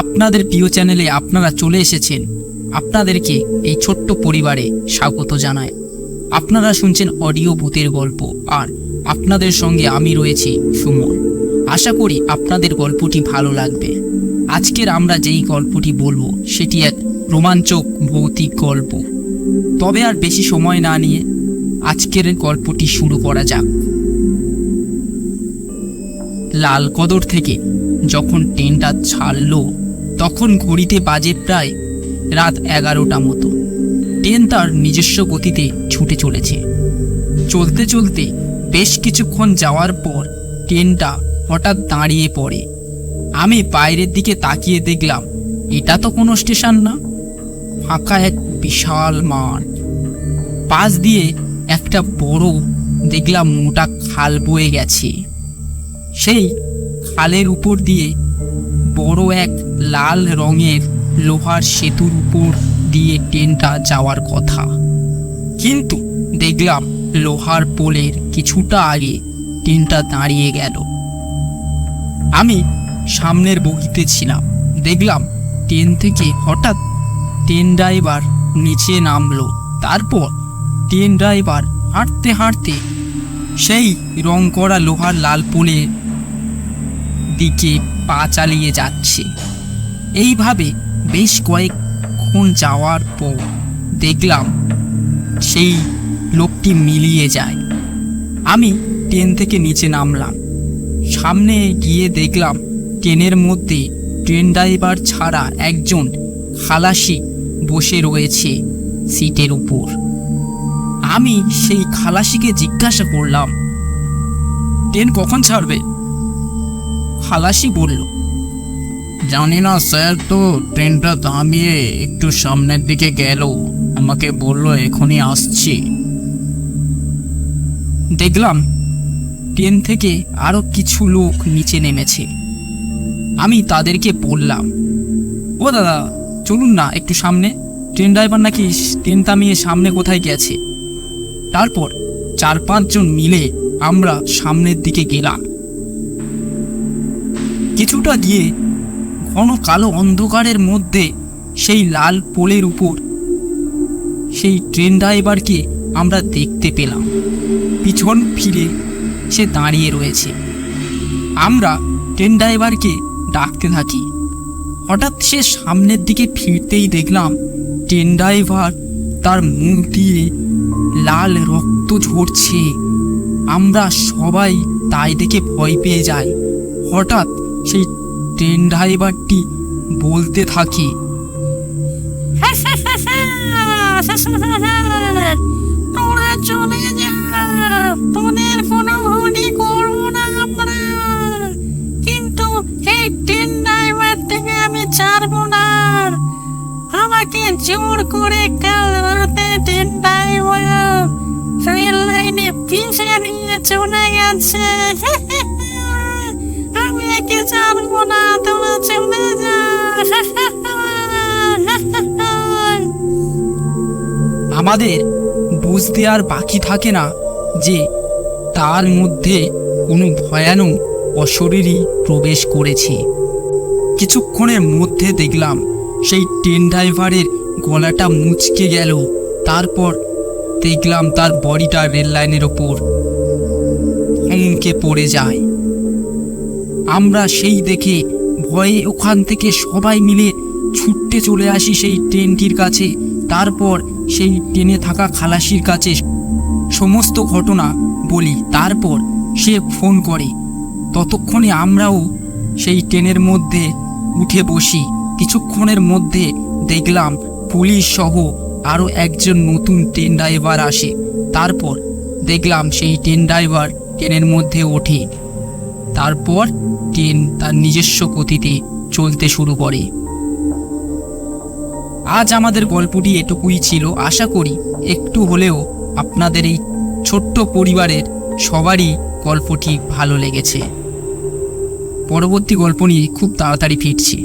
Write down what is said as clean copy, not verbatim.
আপনাদের প্রিয় চ্যানেলে আপনারা চলে এসেছেন। আপনাদেরকে এই ছোট্ট পরিবারে স্বাগত জানায়। আপনারা শুনছেন অডিও ভূতের গল্প, আর আপনাদের সঙ্গে আমি রয়েছি সুমন। আশা করি আপনাদের গল্পটি ভালো লাগবে। আজকের আমরা যেই গল্পটি বলবো সেটি এক রোমাঞ্চক ভৌতিক গল্প। তবে আর বেশি সময় না নিয়ে আজকের গল্পটি শুরু করা যাক। লালকদর থেকে যখন ট্রেনটা ছাড়লো তখন ঘড়িতে বাজে প্রায় রাত 11টা মতো। ট্রেন তার নিজস্ব গতিতে ছুটে চলেছে। চলতে চলতে বেশ কিছুক্ষণ যাওয়ার পর ট্রেনটা হঠাৎ দাঁড়িয়ে পড়ে। আমি বাইরের দিকে তাকিয়ে দেখলাম এটা তো কোনো স্টেশন না, ফাঁকা এক বিশাল মাঠ। পাশ দিয়ে একটা বড় দেখলাম মোটা খাল বয়ে গেছে। সেই খালের উপর দিয়ে বড় এক লাল রঙের লোহার সেতুর উপর দিয়ে ট্রেনটা যাওয়ার কথা, কিন্তু দেখলাম লোহার পোলের কিছুটা আগে ট্রেনটা দাঁড়িয়ে গেল। আমি সামনের বগিতে ছিলাম। দেখলাম ট্রেন থেকে হঠাৎ ট্রেন ড্রাইভার নিচে নামলো। তারপর ট্রেন ড্রাইভার হাঁটতে হাঁটতে সেই রং করা লোহার লাল পোলের দিকে পা চালিয়ে যাচ্ছে। এইভাবে বেশ কয়েকক্ষণ যাওয়ার পর দেখলাম সেই লোকটি মিলিয়ে যায়। আমি ট্রেন থেকে নিচে নামলাম। সামনে গিয়ে দেখলাম ট্রেনের মধ্যে ট্রেন ড্রাইভার ছাড়া একজন খালাসি বসে রয়েছে সিটের উপর। আমি সেই খালাসিকে জিজ্ঞাসা করলাম, ট্রেন কখন ছাড়বে? খালাসি বলল, জানি না স্যার, তো ট্রেনটা থামিয়ে একটু সামনের দিকে গেল, আমাকে বললো এখনই আসছি। দেখলাম ট্রেন থেকে আরো কিছু লোক নিচে নেমেছে। আমি তাদেরকে বললাম, ও দাদা চলুন না একটু সামনে, ট্রেন ড্রাইভার নাকি ট্রেন থামিয়ে সামনে কোথায় গেছে। তারপর 4-5 জন মিলে আমরা সামনের দিকে গেলাম। কিছুটা গিয়ে ঘন কালো অন্ধকারের মধ্যে সেই লাল পোলের উপর সেই ট্রেন ড্রাইভারকে আমরা দেখতে পেলাম। পিছন ফিরে সে দাঁড়িয়ে রয়েছে। আমরা ট্রেন ড্রাইভারকে ডাকতে থাকি। হঠাৎ সে সামনের দিকে ফিরতেই দেখলাম ট্রেন ড্রাইভার তার মুখ দিয়ে লাল রক্ত ঝরছে। আমরা সবাই তাই দেখে ভয় পেয়ে যাই। হঠাৎ সেই ট্রেন ড্রাইভারটি বলতে থাকে, তোরা চলে যা, তোদের কোনো ভুলই করবো না আমরা, কিন্তু এই ট্রেন ড্রাইভার থেকে আমি ছাড়বো না। আমাকে জোর করে কাল রাতে ট্রেন ড্রাইভার রেল লাইনে পিছিয়ে নিয়ে চলে গেছে। আমি একে ছাড়বো না, তোরা চলে যা। আমাদের বুঝতে আর বাকি থাকে না যে তার মধ্যে কোনো ভয়ানক অশরীরই প্রবেশ করেছে। কিছুক্ষণের মধ্যে দেখলাম সেই ট্রেন ড্রাইভারের গলাটা মুচকে গেল। তারপর দেখলাম তার বডিটা রেল লাইনের ওপর থমকে পড়ে যায়। আমরা সেই দেখে ভয়ে ওখান থেকে সবাই মিলে ছুটতে চলে আসি সেই ট্রেনটির কাছে। তারপর সেই ট্রেনে থাকা খালাসির কাছে সমস্ত ঘটনা বলি। তারপর সে ফোন করে। ততক্ষণে আমরাও সেই ট্রেনের মধ্যে উঠে বসি। কিছুক্ষণের মধ্যে দেখলাম পুলিশ সহ আরও একজন নতুন ট্রেন ড্রাইভার আসে। তারপর দেখলাম সেই ট্রেন ড্রাইভার ট্রেনের মধ্যে ওঠে। তারপর ট্রেন তার নিজস্ব গতিতে চলতে শুরু করে। আজ আমাদের গল্পটি এটুকুই ছিল। আশা করি একটু হলেও আপনাদের এই ছোট্ট পরিবারের সবারই গল্পটি ভালো লেগেছে। পরবর্তী গল্প নিয়ে খুব তাড়াতাড়ি ফিরছি।